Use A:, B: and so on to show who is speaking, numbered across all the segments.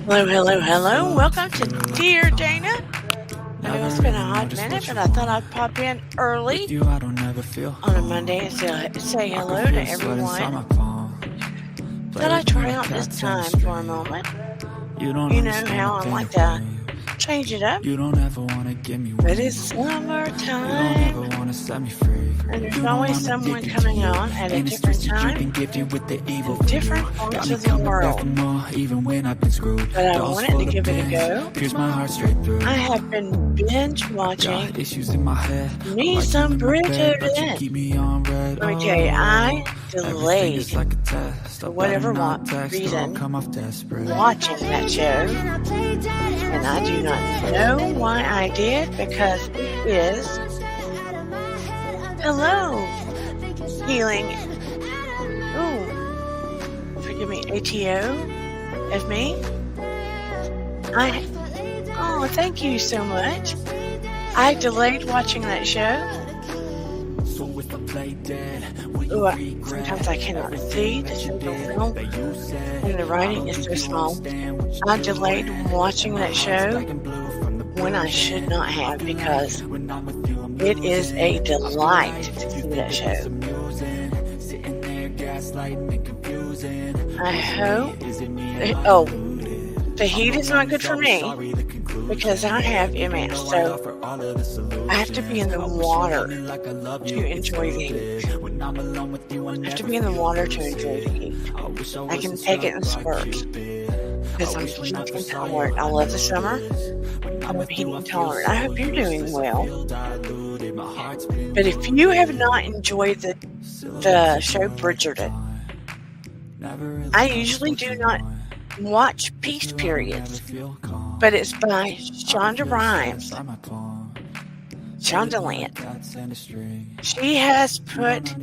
A: Hello, hello, hello. Welcome to Dear Dana. I know it's been a hot minute, but I thought I'd pop in early on a Monday and say hello to everyone. Thought I'd try out this time for a moment. You know how I like to change it up. But it's summertime. And there's always someone coming on at a different time in different parts of the world. But I wanted to give it a go. I have been binge watching me some Bridgerton. Let me tell you, I delayed, for whatever reason, watching that show. And I do not know why I did, because it is hello healing. Ooh, forgive me, ATO of me. Oh, thank you so much. I delayed watching that show. Ooh, sometimes I cannot see the show film when the writing is so small. I delayed watching that show when I should not have, because it is a delight to see that show. I hope. Oh, the heat is not good for me because I have MS, so I have to be in the water to enjoy the heat. I have to be in the water to enjoy the heat. I can take it in spurts because I'm heat intolerant. I love the summer. I'm heat intolerant. I hope you're doing well. But if you have not enjoyed the show Bridgerton, I usually do not watch peace periods, but it's by Shonda Rhimes. Shondaland. She has put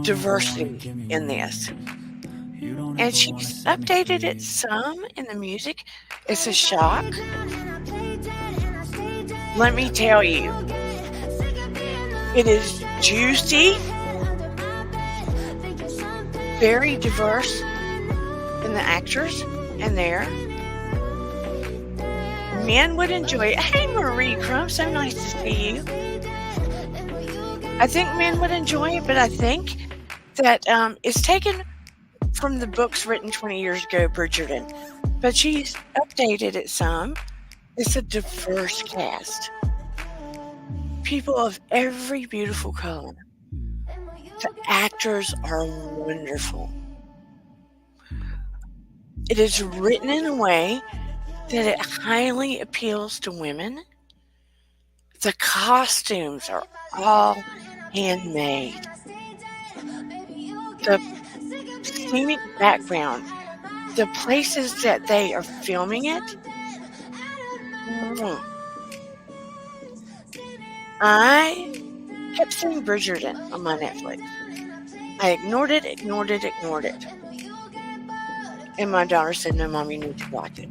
A: diversity in this, and she's updated it some in the music. It's a shock. Let me tell you, it is juicy, very diverse in the actors in there. Men would enjoy it. Hey, Marie Crumb, so nice to see you. I think men would enjoy it, but I think that it's taken from the books written 20 years ago, Bridgerton. But she's updated it some. It's a diverse cast. People of every beautiful color. The actors are wonderful. It is written in a way that it highly appeals to women. The costumes are all handmade. The scenic background, the places that they are filming it. I kept seeing Bridgerton on my Netflix. I ignored it. And my daughter said, no, Mom, you need to watch it.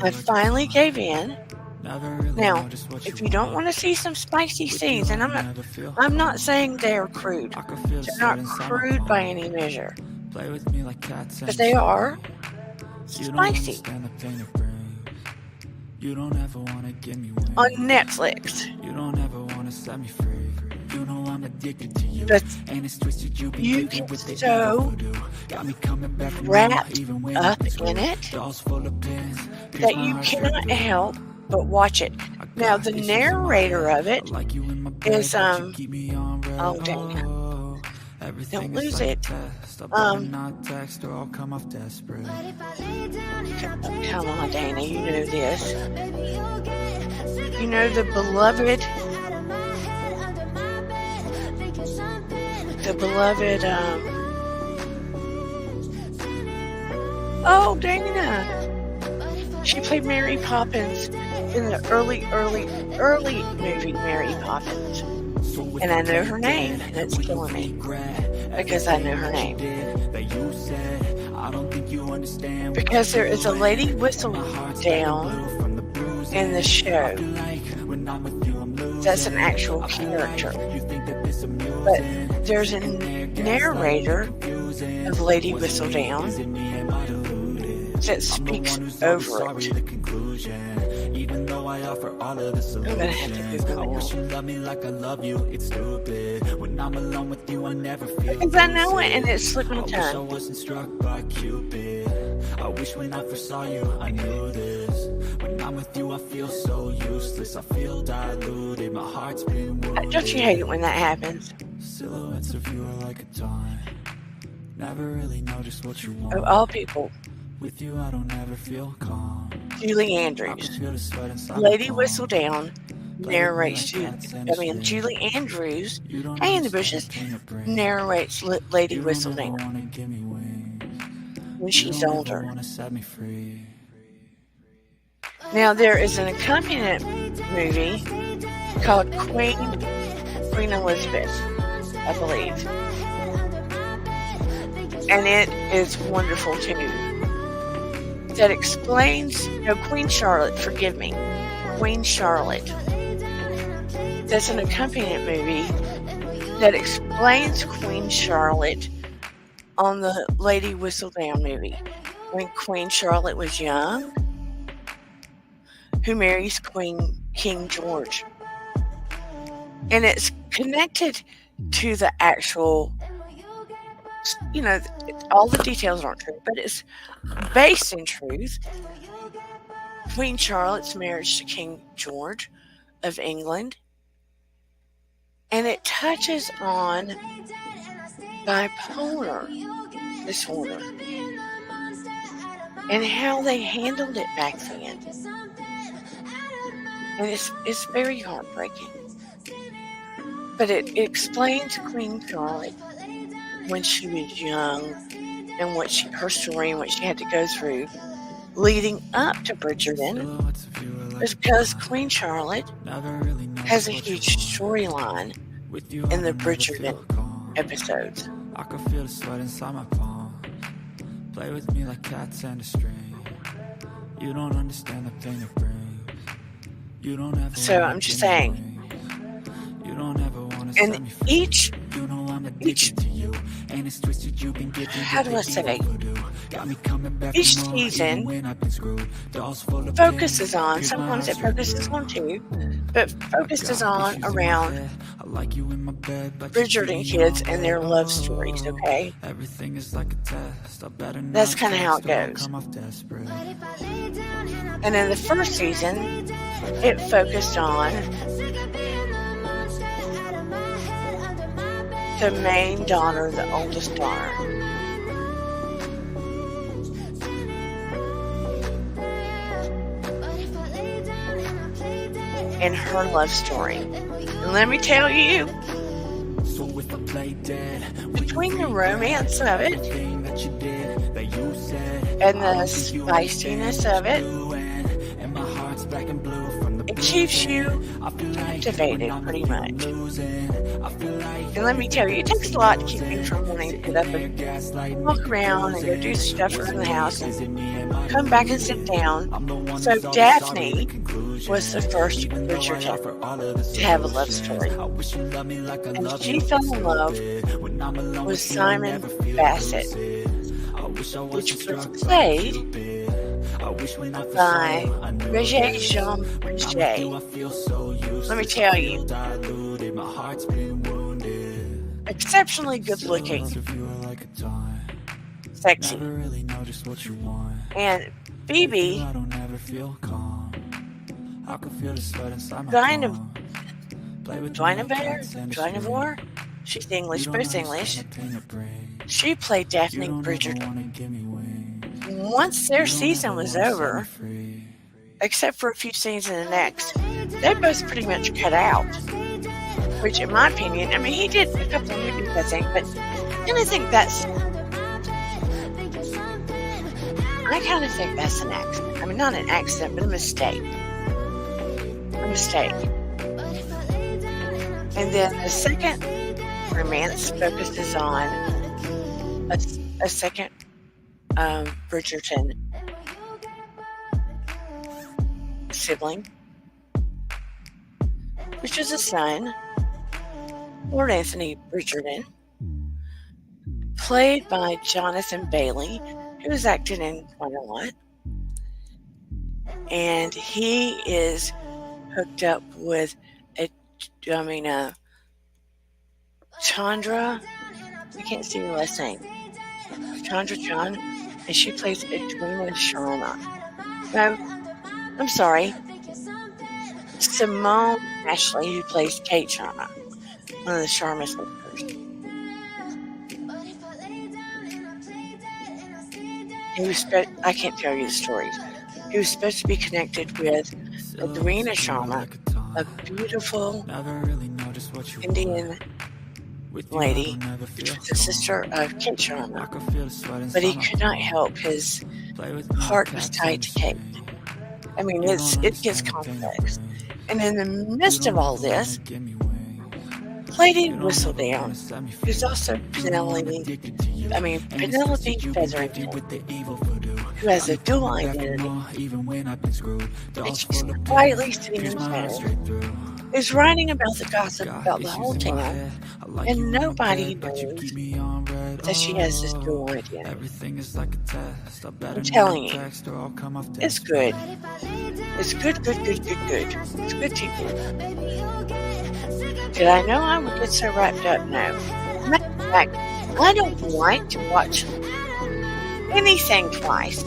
A: I finally gave in. Now, if you don't want to see some spicy scenes, and I'm not saying they're crude. They're not crude by any measure. But they are spicy. On Netflix. But you get so wrapped up in it that you cannot help but watch it. Now, the narrator of it is, oh, dang it. Don't lose it. Come on, Dana, you know this. You know the beloved, oh, Dana. She played Mary Poppins in the early movie Mary Poppins. And I know her name, and it's killing me because I know her name. Because there is a lady whistle down in the show that's an actual character. But there's a narrator of Lady Whistledown that speaks over it.
B: Even though I offer all of the solutions, I wish you loved me like I love you. It's stupid when I'm alone with you. I never feel
A: because I know it, and it's slipping
B: I wish I
A: tongue.
B: wasn't struck by Cupid. I wish when I first saw you I knew this. When I'm with you I feel so useless. I feel diluted. My heart's been wounded.
A: Don't you hate it when that happens?
B: Silhouettes of you are like a dawn. Never really know just what you want.
A: Of all people,
B: With you I don't ever feel calm.
A: Julie Andrews. Lady Whistledown narrates Julie Andrews, Hey in the Bushes, narrates Lady Whistledown when she's older. Now there is an accompaniment movie called Queen Elizabeth, I believe. And it is wonderful too. That explains, no, Queen Charlotte, forgive me. Queen Charlotte. That's an accompaniment movie that explains Queen Charlotte on the Lady Whistledown movie. When Queen Charlotte was young, who marries King George. And it's connected to the actual, all the details aren't true, but it's based in truth. Queen Charlotte's marriage to King George of England. And it touches on bipolar disorder and how they handled it back then. And it's very heartbreaking. But it explains Queen Charlotte when she was young and her story and what she had to go through leading up to Bridgerton. It's because Queen Charlotte has a huge storyline in the Bridgerton episodes.
B: I can feel the sweat inside my palms. Play with me like cats and a string. You don't understand the pain it brings. You don't ever.
A: So I'm just saying.
B: You don't ever want to
A: and each how do I say? Each season focuses on, sometimes it focuses on two, but focuses on around Bridgerton kids and their love stories, okay? That's kind of how it goes. And in the first season, it focused on the main daughter, the oldest daughter. And her love story. And let me tell you, between the romance of it and the spiciness of it, it keeps you captivated pretty much. And let me tell you, it takes a lot to keep me from wanting to get up and walk around and go do stuff around the house and come back and sit down. So Daphne was the first Bridgerton to have a love story. And she fell in love with Simon Bassett, which was played by Jean Bridget. Let me tell you, exceptionally good looking, sexy, and Phoebe Dynevor, she's English, both English. She played Daphne Bridgerton. Once their season was over, except for a few scenes in the next, they both pretty much cut out. Which, in my opinion, I mean, he did a couple of movies, I think, but I think that's. I kind of think that's an accident. I mean, not an accident, but a mistake. A mistake. And then the second romance focuses on a second Bridgerton sibling, which is a son, Lord Anthony Bridgerton, played by Jonathan Bailey, who has acted in quite a lot. And he is hooked up with Chandra. I can't see her last name. Chandra Chan, and she plays Edwina Sharma. No, I'm sorry. Simone Ashley, who plays Kate Sharma, one of the Sharma sisters. I can't tell you the stories. He was supposed to be connected with Edwina Sharma, a beautiful Indian lady, which was the sister of Kate Sharma. But he could not help. His heart was tied to Kate. I mean, it gets complex. And in the midst of all this, Lady Whistledown, who's also Penelope Featherington, who has a dual identity, and she's quietly sitting in the shadows, is writing about the gossip about the whole town, and nobody knows that she has this dual identity. I'm telling you, it's good. It's good. It's good TV. Did I know I would get so wrapped up? No. Matter of fact, I don't like to watch anything twice.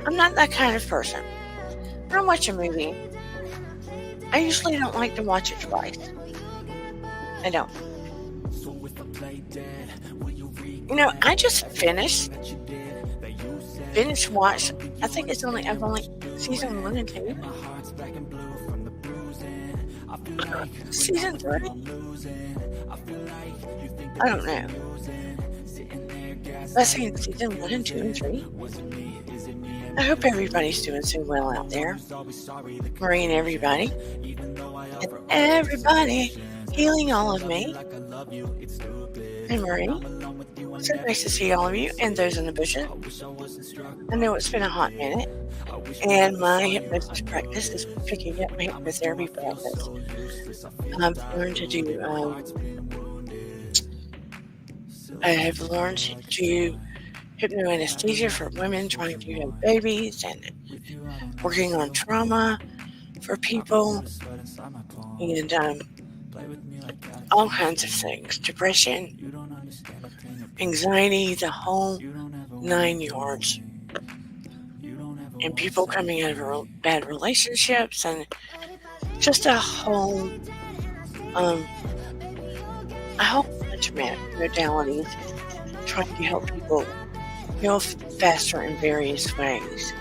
A: I'm not that kind of person. When I watch a movie, I usually don't like to watch it twice. I don't. I just watched, I think I've only season 1 and 2. Season 3? I don't know. Let's say season 1 and 2 and 3. I hope everybody's doing so well out there. Marie and everybody. And everybody healing all of me. And Marie. So nice to see all of you and those in the bushes. I know it's been a hot minute. And my hypnosis practice is picking up my hypnotherapy practice. I've learned to do, I have learned to do hypnoanesthesia for women trying to have babies and working on trauma for people and all kinds of things. Depression, anxiety, the whole 9 yards. And people coming out of bad relationships and just a whole bunch of modalities trying to help people heal faster in various ways.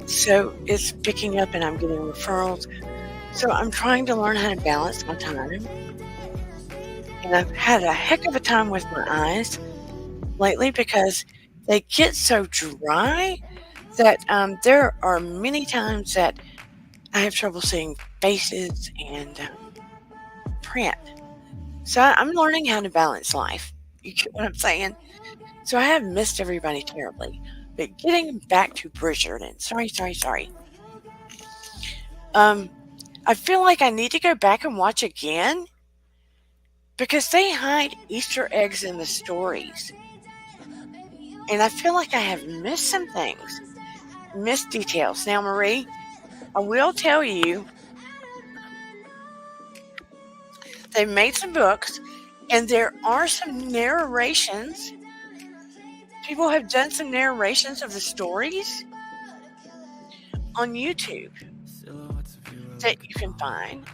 A: So it's picking up and I'm getting referrals. So I'm trying to learn how to balance my time. And I've had a heck of a time with my eyes lately because they get so dry that there are many times that I have trouble seeing faces and print. So I'm learning how to balance life. You get what I'm saying? So I have missed everybody terribly. But getting back to Bridgerton. Sorry. I feel like I need to go back and watch again because they hide Easter eggs in the stories. And I feel like I have missed some things. Missed details. Now, Marie, I will tell you, they've made some books, and there are some narrations. People have done some narrations of the stories on YouTube that you can find.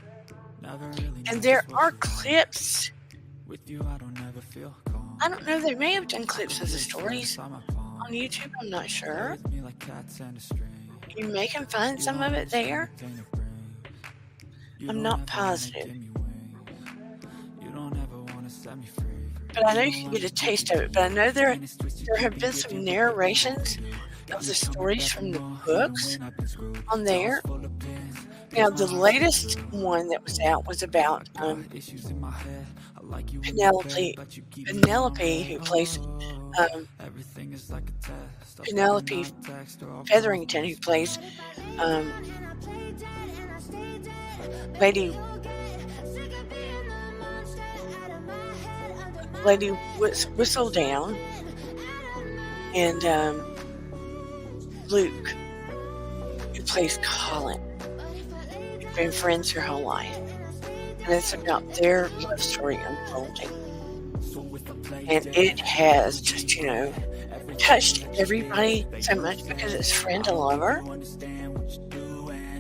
A: And there are clips. I don't know, they may have done clips of the stories on YouTube, I'm not sure. You may can find some of it there. I'm not positive. But I know you can get a taste of it. But I know there have been some narrations of the stories from the books on there. Now, the latest one that was out was about Penelope, who plays Penelope Featherington, who plays lady whistle down, and Luke, who plays Colin, have been friends their whole life. And it's about their love story unfolding. And it has just, touched everybody so much because it's friend to lover.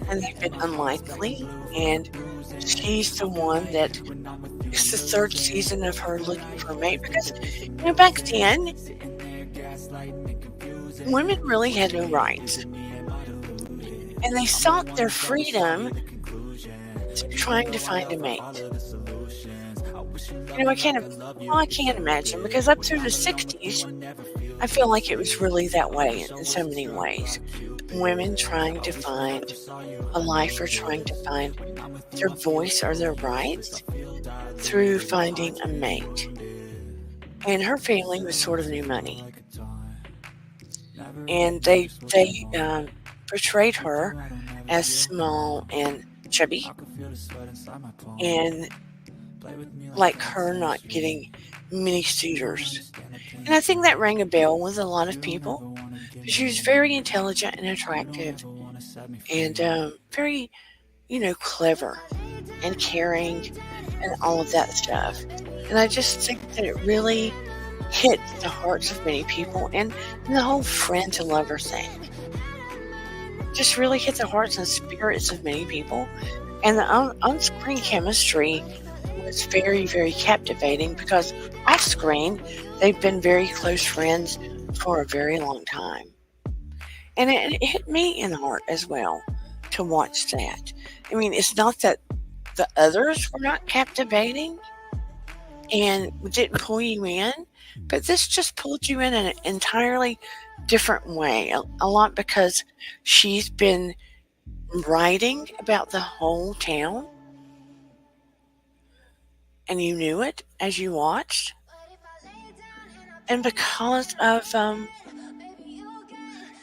A: And they've been unlikely. And she's the one that it's the third season of her looking for a mate. Because, back then, women really had no rights. And they sought their freedom through trying to find a mate. I can't imagine, because up through the 60s, I feel like it was really that way in so many ways. Women trying to find a life or trying to find their voice or their rights through finding a mate. And her family was sort of new money. And they portrayed her as small and chubby, and like her not getting many suitors. And I think that rang a bell with a lot of people. She was very intelligent and attractive, and very, clever and caring and all of that stuff. And I just think that it really hit the hearts of many people, and the whole friend to lover thing just really hit the hearts and spirits of many people. And the on-screen chemistry was very, very captivating, because off-screen, they've been very close friends for a very long time. And it hit me in the heart as well to watch that. I mean, it's not that the others were not captivating and didn't pull you in, but this just pulled you in an entirely different way. A lot because she's been writing about the whole town, and you knew it as you watched. And because of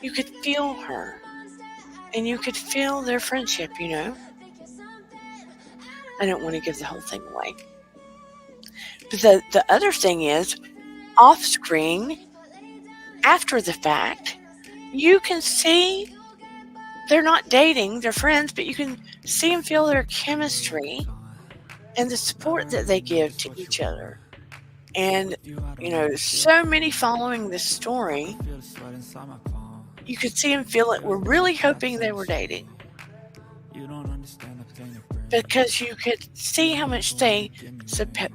A: you could feel her, and you could feel their friendship. I don't want to give the whole thing away, but the other thing is, off screen, after the fact, you can see they're not dating, they're friends, but you can see and feel their chemistry and the support that they give to each other. And, so many following this story, you could see and feel it. We're really hoping they were dating, because you could see how much they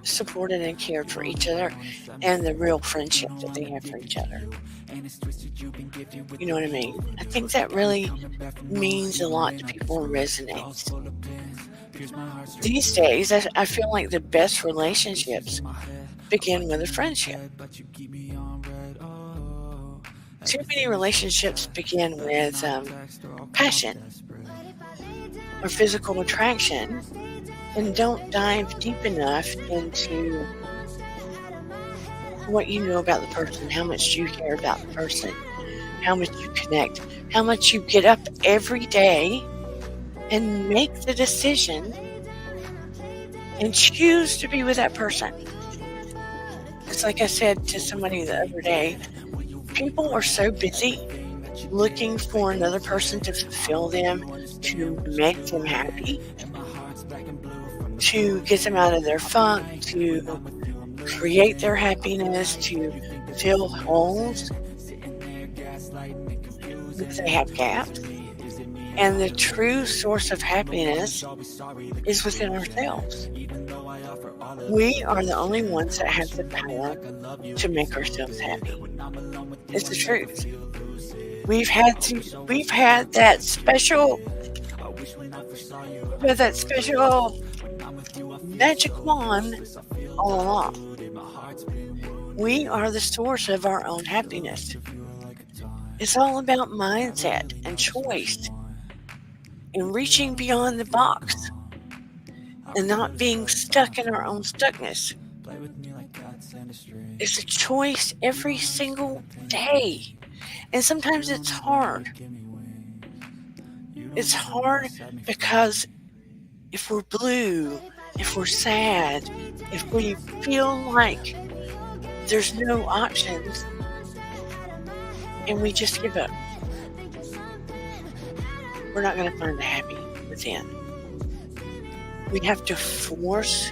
A: supported and cared for each other, and the real friendship that they have for each other. You know what I mean? I think that really means a lot to people and resonates. These days, I feel like the best relationships begin with a friendship. Too many relationships begin with passion or physical attraction, and don't dive deep enough into what you know about the person, how much you care about the person, how much you connect, how much you get up every day and make the decision and choose to be with that person. It's like I said to somebody the other day, people are so busy looking for another person to fulfill them, to make them happy, to get them out of their funk, to create their happiness, to fill holes because they have gaps. And the true source of happiness is within ourselves. We are the only ones that have the power to make ourselves happy. It's the truth. We've had that special magic wand all along. We are the source of our own happiness. It's all about mindset and choice and reaching beyond the box and not being stuck in our own stuckness. It's a choice every single day. And sometimes it's hard. It's hard because if we're blue, if we're sad, if we feel like there's no options, and we just give up. We're not going to find the happy within. We have to force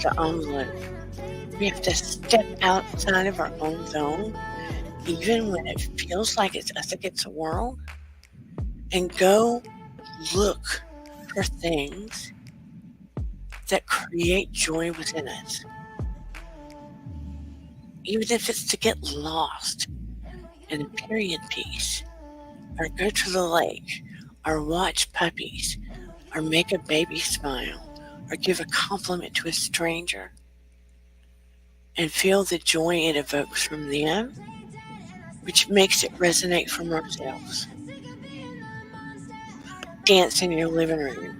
A: the envelope. We have to step outside of our own zone, even when it feels like it's us against the world, and go look for things that create joy within us. Even if it's to get lost in a period piece, or go to the lake, or watch puppies, or make a baby smile, or give a compliment to a stranger, and feel the joy it evokes from them, which makes it resonate from ourselves. Dance in your living room.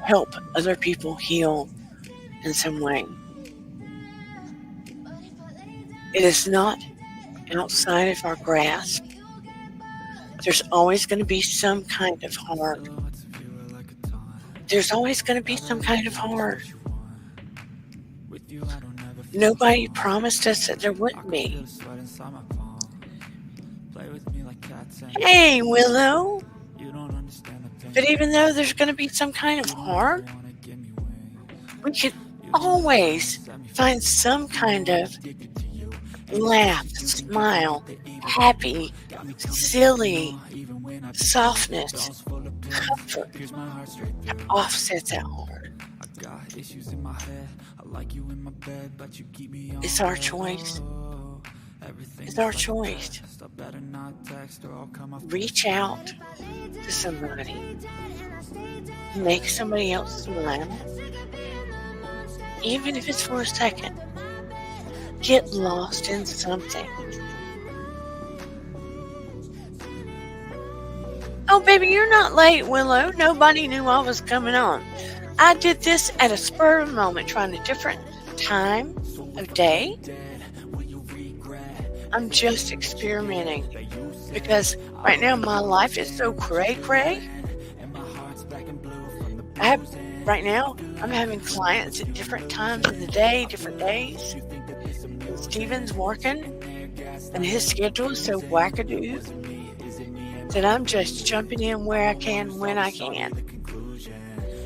A: Help other people heal in some way. It is not outside of our grasp. There's always going to be some kind of hard. There's always going to be some kind of hard. Nobody promised us that there wouldn't be. Hey, Willow. But even though there's going to be some kind of hard, we could always find some kind of laugh, smile, happy, silly, softness, comfort that offsets that hard. It's our choice. It's our choice. Reach out to somebody. Make somebody else smile. Even if it's for a second. Get lost in something. Oh, baby, you're not late, Willow. Nobody knew I was coming on. I did this at a spur of the moment, trying a different time of day. I'm just experimenting because right now my life is so cray-cray. Right now, I'm having clients at different times of the day, different days. Steven's working, and his schedule is so wackadoo that I'm just jumping in where I can, when I can.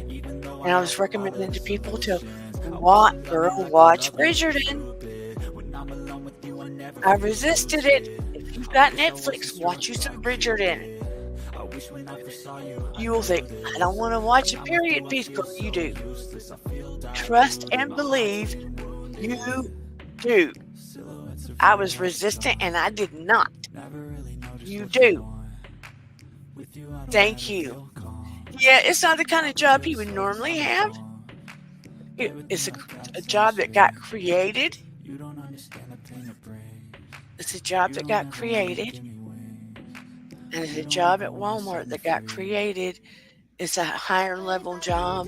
A: And I was recommending to people to watch Bridgerton. I resisted it. If you've got Netflix, watch you some Bridgerton. You will think, I don't want to watch a period piece, but you do. Trust and believe you do. I was resistant and I did not. You do. Thank you. Yeah, it's not the kind of job he would normally have. It's a job that got created. It's a job that got created. And it's a job at Walmart that got created. It's a higher level job,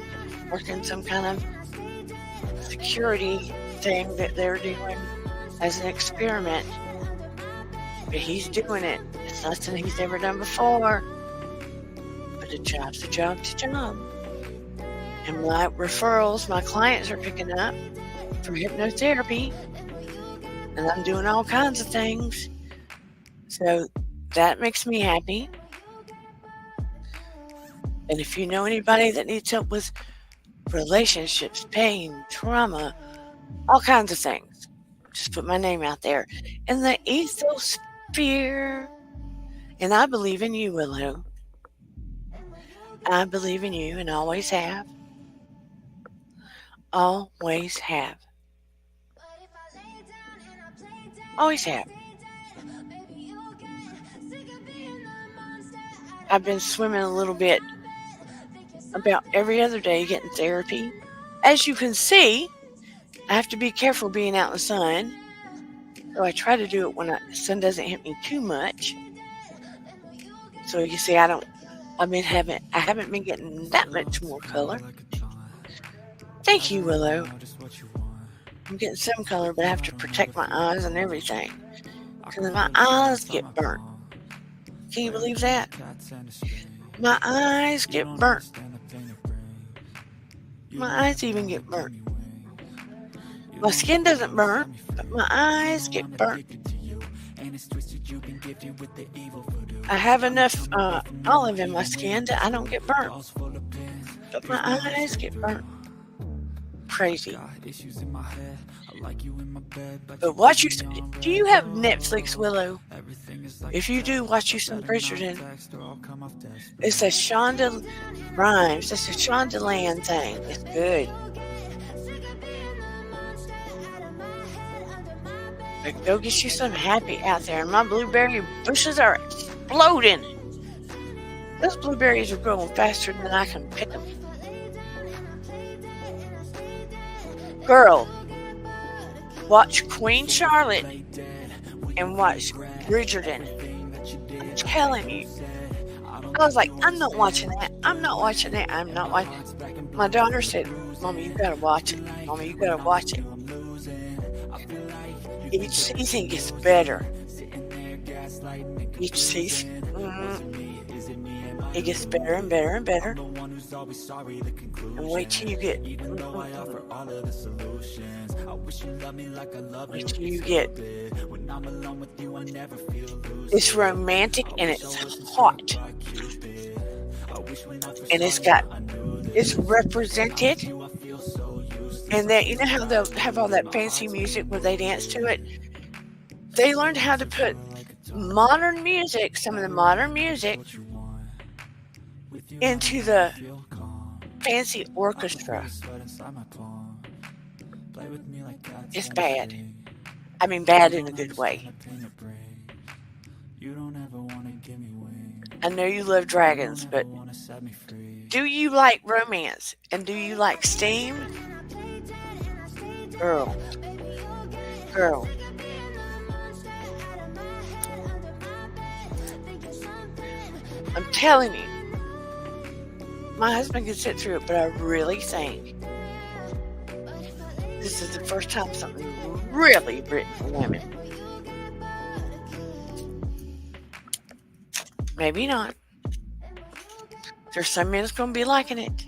A: working some kind of security thing that they're doing as an experiment. But he's doing it. It's nothing he's ever done before. But a job's a job's a job. And my referrals, my clients are picking up for hypnotherapy. And I'm doing all kinds of things. So that makes me happy. And if you know anybody that needs help with relationships, pain, trauma, all kinds of things, just put my name out there in the ethosphere. And I believe in you, Willow. I believe in you and always have. Always have. Always have. I've been swimming a little bit about every other day getting therapy. As you can see, I have to be careful being out in the sun. So I try to do it when the sun doesn't hit me too much. So you see, I haven't been getting that much more color. Thank you, Willow. I'm getting some color, but I have to protect my eyes and everything. Because my eyes get burnt. Can you believe that? My eyes get burnt. My eyes even get burnt. My skin doesn't burn, but my eyes get burnt. I have enough olive in my skin that I don't get burnt, but my eyes get burnt. Crazy. But watch you. Do you have Netflix, Willow? If you do, watch you some Bridgerton. It's a Shonda Rhimes. It's a Shonda Land thing. It's good. But go get you some happy out there. My blueberry bushes are exploding. Those blueberries are growing faster than I can pick them. Girl, watch Queen Charlotte and watch Bridgerton. I'm telling you. I was like, I'm not watching that. I'm not watching that. I'm not watching. My daughter said, Mommy, you gotta watch it. Mommy, you gotta watch it. Each season gets better. Each season, it gets better and better and better. And wait till you get. Wait till you get. It's romantic and it's hot. And it's represented. And that, you know how they'll have all that fancy music where they dance to it? They learned how to put modern music, some of the modern music, into the fancy orchestra. It's bad. I mean, bad in a good way. I know you love dragons, but do you like romance? And do you like steam? Girl. I'm telling you, my husband can sit through it, but I really think this is the first time something really written for women. Maybe not. There's some men that's going to be liking it.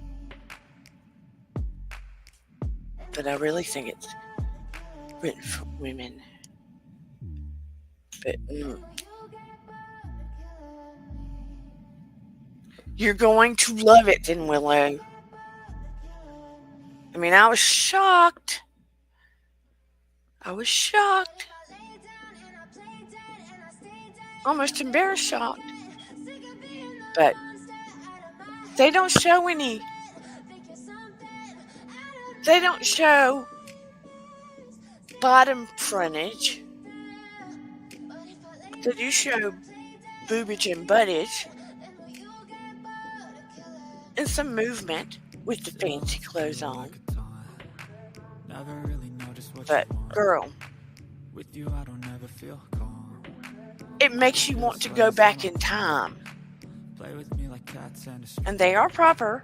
A: But I really think it's written for women. But you're going to love it then, Willow. I mean, I was shocked. Almost embarrassed shocked. But they don't show any. They don't show bottom frontage. They do show boobage and buttage. And some movement with the fancy clothes on. But girl, it makes you want to go back in time. And they are proper.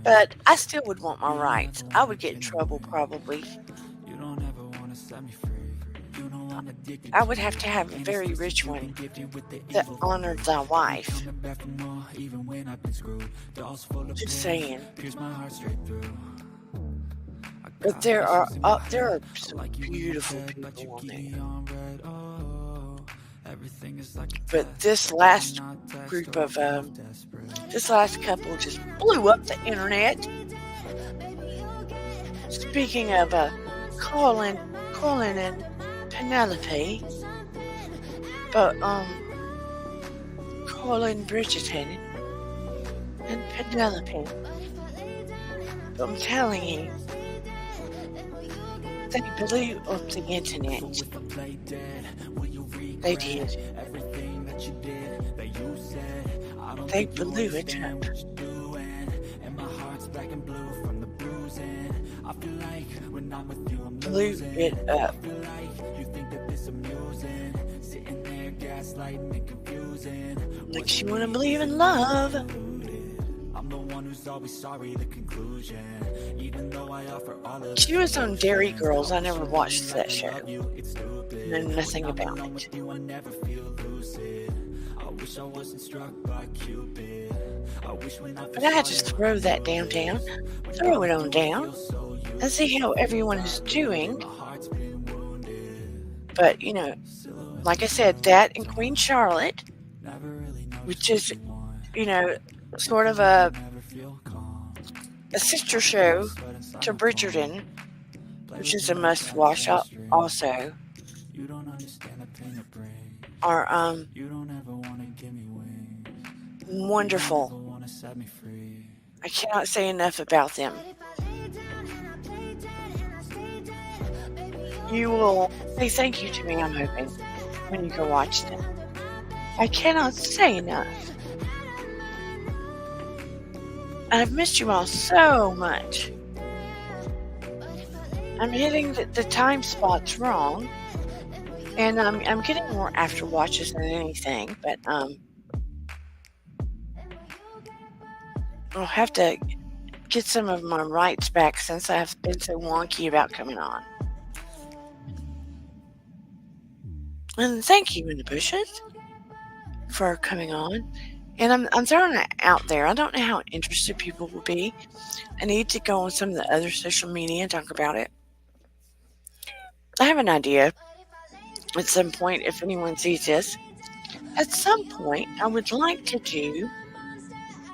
A: But I still would want my rights. I would get in trouble probably. I would have to have a very rich one that honored thy wife. Just saying. But there are some beautiful people on there. But this last group of this last couple just blew up the internet. Speaking of Coughlin and Penelope, but Coughlin, Bridgerton, and Penelope. But I'm telling you, they blew up the internet. They did. They blew it up. Blew it up. Makes you want to believe in love. She was on Dairy Girls. I never watched that show. Know nothing about it. But I had to throw that down. Throw it on down. and see how everyone is doing. But, like I said, that and Queen Charlotte, which is, sort of a sister show to Bridgerton, which is a must-watch also, are wonderful. I cannot say enough about them. You will say thank you to me, I'm hoping, when you go watch them. I cannot say enough. I've missed you all so much. I'm hitting the time spots wrong, and I'm getting more after watches than anything, but I'll have to get some of my rights back since I've been so wonky about coming on. And thank you, In the Bushes, for coming on. And I'm throwing it out there. I don't know how interested people will be. I need to go on some of the other social media and talk about it. I have an idea at some point, if anyone sees this. At some point, I would like to do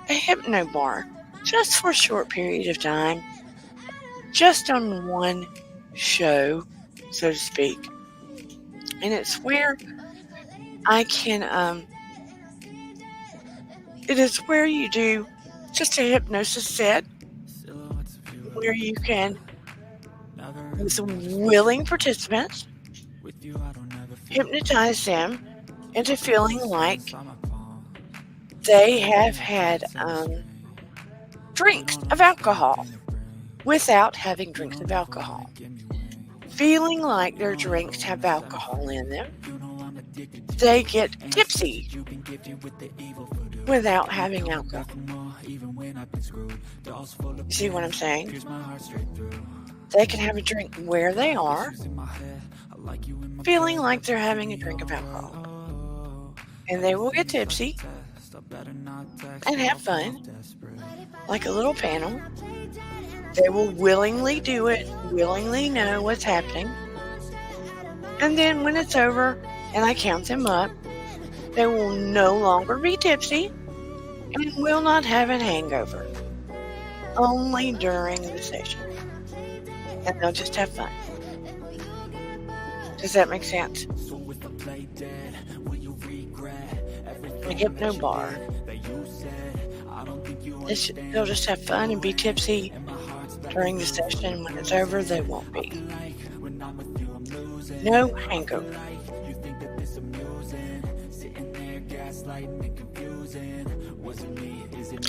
A: a hypno bar just for a short period of time, just on one show, so to speak. And it's where I can, it is where you do just a hypnosis set where you can, with willing participants, hypnotize them into feeling like they have had drinks of alcohol without having drinks of alcohol. Feeling like their drinks have alcohol in them. They get tipsy without having alcohol. See what I'm saying? They can have a drink where they are, feeling like they're having a drink of alcohol. And they will get tipsy and have fun, like a little panel. They will willingly do it, willingly know what's happening. And then when it's over and I count them up, they will no longer be tipsy and will not have an hangover. Only during the session. And they'll just have fun. Does that make sense? A hypno bar. They'll just have fun and be tipsy during the session. When it's over, they won't be. No hangover.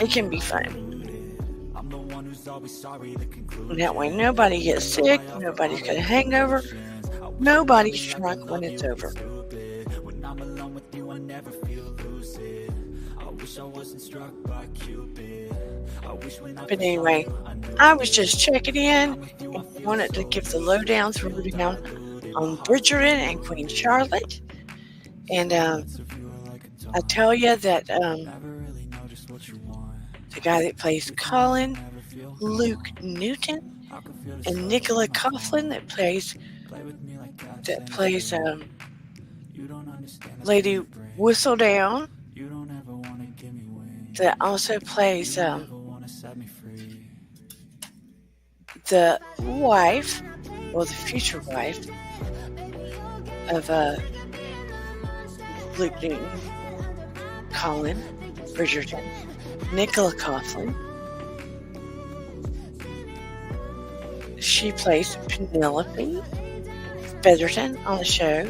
A: It can be fun. That way nobody gets sick, nobody's got a hangover, nobody's drunk when it's over. But anyway, I was just checking in and wanted to give the lowdown on Bridgerton and Queen Charlotte. And I tell you that the guy that plays Colin, Luke Newton, and Nicola Coughlin that plays Lady Whistledown, that also plays the wife, or the future wife of Luke Newton, Colin, Bridgerton, Nicola Coughlin. She plays Penelope Featherton on the show.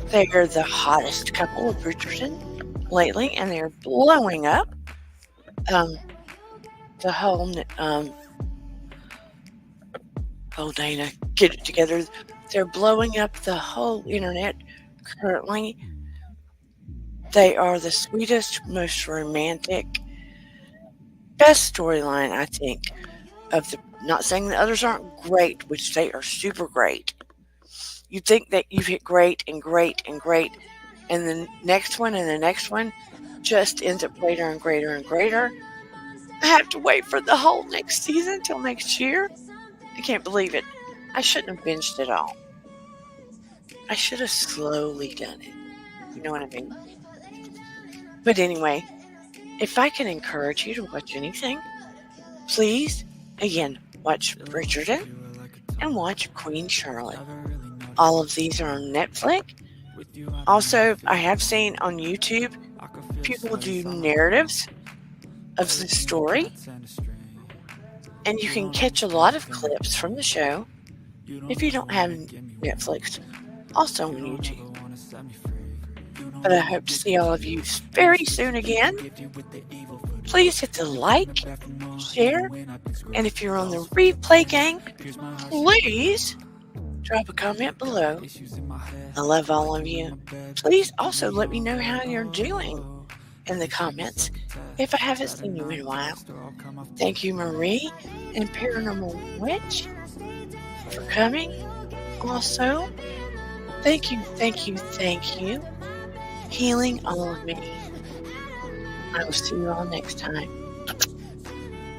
A: They are the hottest couple of Bridgerton lately, and they're blowing up the whole oh Dana, get it together. They're blowing up the whole internet currently. They are the sweetest, most romantic, best storyline, I think, of the, not saying the others aren't great, which they are super great. You think that you've hit great and great and great, and the next one and the next one just ends up greater and greater and greater. I have to wait for the whole next season till next year. I can't believe it. I shouldn't have binged it all. I should have slowly done it. You know what I mean? But anyway, if I can encourage you to watch anything, please, again, watch Bridgerton and watch Queen Charlotte. All of these are on Netflix. Also, I have seen on YouTube people do narratives of the story, and you can catch a lot of clips from the show if you don't have Netflix, also on YouTube. But I hope to see all of you very soon again. Please hit the like, share, and if you're on the replay gang, please drop a comment below. I love all of you. Please also let me know how you're doing in the comments if I haven't seen you in a while. Thank you, Marie and Paranormal Witch, for coming. Also, thank you, healing all of me. I will see you all next time.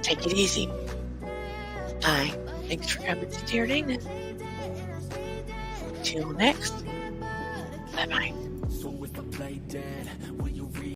A: Take it easy. Bye. Thanks for coming to Dear Dana. Till next. Bye-bye.